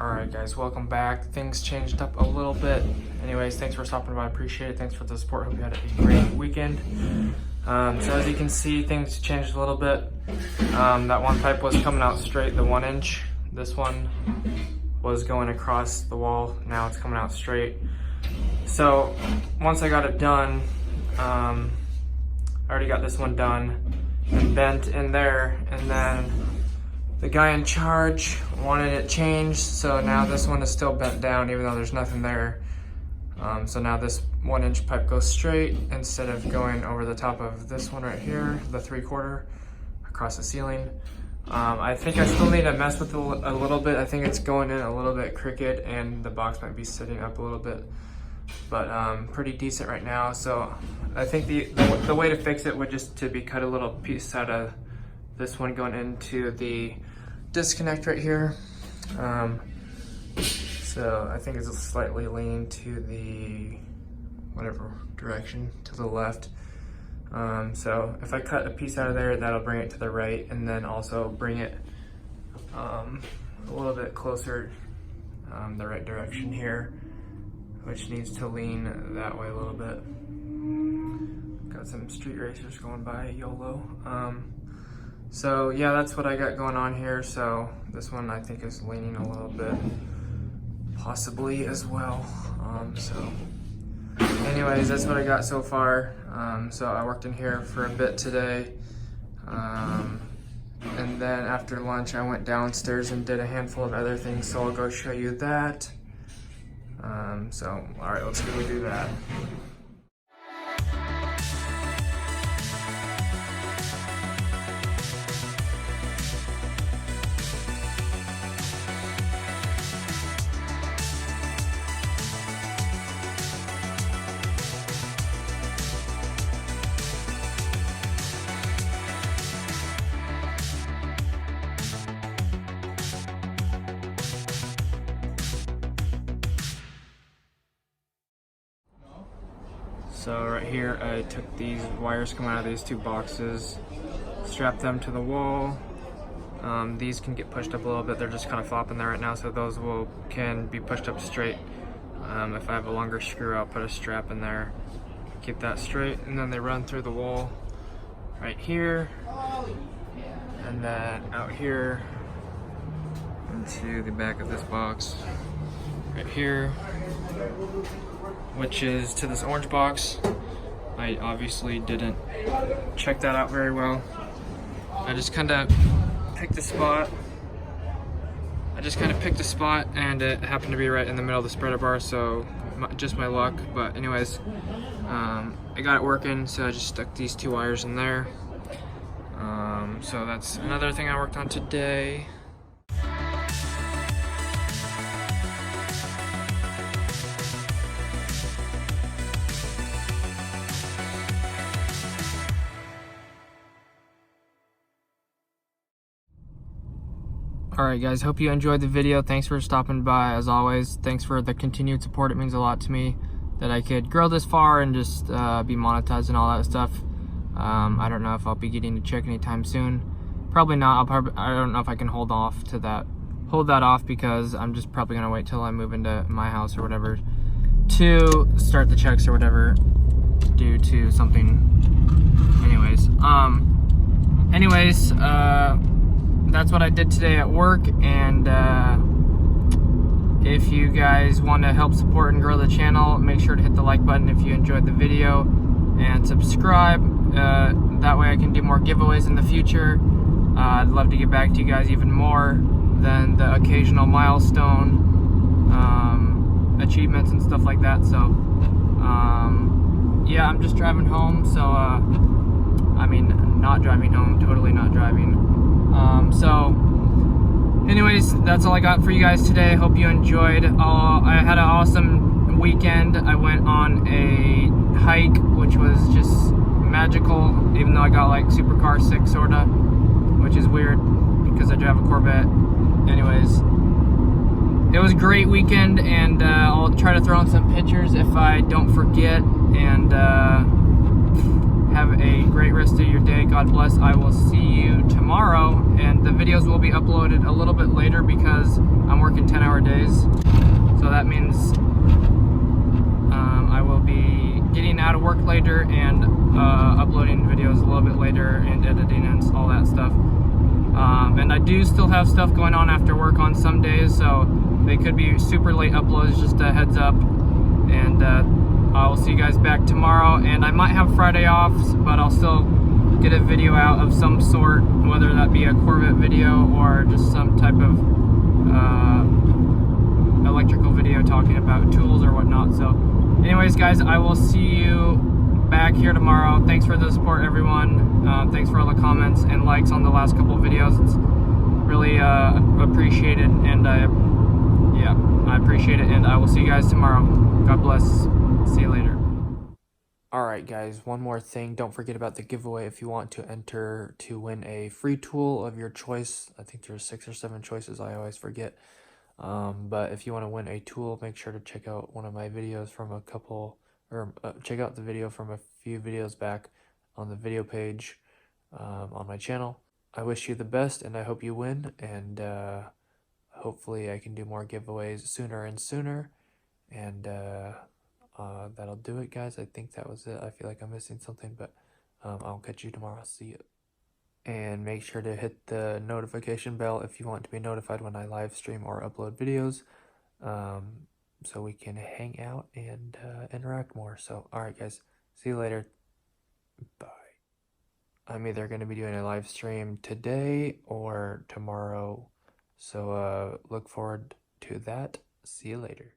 Alright guys, welcome back. Things changed up a little bit. Anyways, thanks for stopping by, I appreciate it. Thanks for the support, hope you had a great weekend. So as you can see, things changed a little bit. That one pipe was coming out straight, the 1 inch. This one was going across the wall, now it's coming out straight. So once I got it done, I already got this one done and bent in there, and then the guy in charge wanted it changed, so now this one is still bent down even though there's nothing there. So now this 1 inch pipe goes straight instead of going over the top of this one right here, the 3/4 across the ceiling. I think I still need to mess with it a little bit. I think it's going in a little bit crooked and the box might be sitting up a little bit, but pretty decent right now. So I think the way to fix it would just to be cut a little piece out of this one going into the disconnect right here. So I think it's slightly leaning to the whatever direction, to the left. So if I cut a piece out of there, that'll bring it to the right, and then also bring it a little bit closer the right direction here, which needs to lean that way a little bit. Got some street racers going by, YOLO. So yeah, that's what I got going on here. So this one I think is leaning a little bit, possibly as well. So anyways, that's what I got so far. So I worked in here for a bit today. And then after lunch, I went downstairs and did a handful of other things. So I'll go show you that. So, all right, let's go do that. So right here, I took these wires coming out of these two boxes, strapped them to the wall. These can get pushed up a little bit. They're just kind of flopping there right now, so those can be pushed up straight. If I have a longer screw, I'll put a strap in there, keep that straight, and then they run through the wall right here, and then out here into the back of this box right here, which is to this orange box. I obviously didn't check that out very well. I just kind of picked a spot. And it happened to be right in the middle of the spreader bar, so just my luck. But anyways, I got it working, so I just stuck these two wires in there. So that's another thing I worked on today. Alright guys, hope you enjoyed the video. Thanks for stopping by as always. Thanks for the continued support. It means a lot to me that I could grow this far and just be monetized and all that stuff. I don't know if I'll be getting a check anytime soon. Probably not. I don't know if I can hold that off because I'm just probably gonna wait till I move into my house or whatever to start the checks or whatever due to something. Anyways, that's what I did today at work, and if you guys want to help support and grow the channel, make sure to hit the like button if you enjoyed the video, and subscribe. That way I can do more giveaways in the future. I'd love to get back to you guys even more than the occasional milestone achievements and stuff like that. So yeah, I'm just driving home, so I mean, not driving home, totally not driving. So anyways, that's all I got for you guys today. Hope you enjoyed. I had an awesome weekend. I went on a hike, which was just magical, even though I got like supercar sick sorta, which is weird because I drive a Corvette. Anyways, it was a great weekend, and I'll try to throw in some pictures if I don't forget. And Have a great rest of your day. God bless. I will see you tomorrow, and the videos will be uploaded a little bit later because I'm working 10-hour days. So that means I will be getting out of work later and uploading videos a little bit later and editing and all that stuff. And I do still have stuff going on after work on some days, so they could be super late uploads, just a heads up. And I will see you guys back tomorrow, and I might have Friday off, but I'll still get a video out of some sort, whether that be a Corvette video or just some type of electrical video talking about tools or whatnot. So anyways, guys, I will see you back here tomorrow. Thanks for the support, everyone. Thanks for all the comments and likes on the last couple of videos. It's really appreciated, and I appreciate it, and I will see you guys tomorrow. God bless. See you later. Alright guys, one more thing. Don't forget about the giveaway if you want to enter to win a free tool of your choice. I think there's 6 or 7 choices, I always forget. But if you want to win a tool, make sure to check out one of my videos from check out the video from a few videos back on the video page on my channel. I wish you the best, and I hope you win, and hopefully I can do more giveaways sooner and sooner. And that'll do it, guys. I think that was it. I feel like I'm missing something, but I'll catch you tomorrow. See you. And make sure to hit the notification bell if you want to be notified when I live stream or upload videos, so we can hang out and interact more. So alright guys, see you later. Bye. I'm either going to be doing a live stream today or tomorrow, so look forward to that. See you later.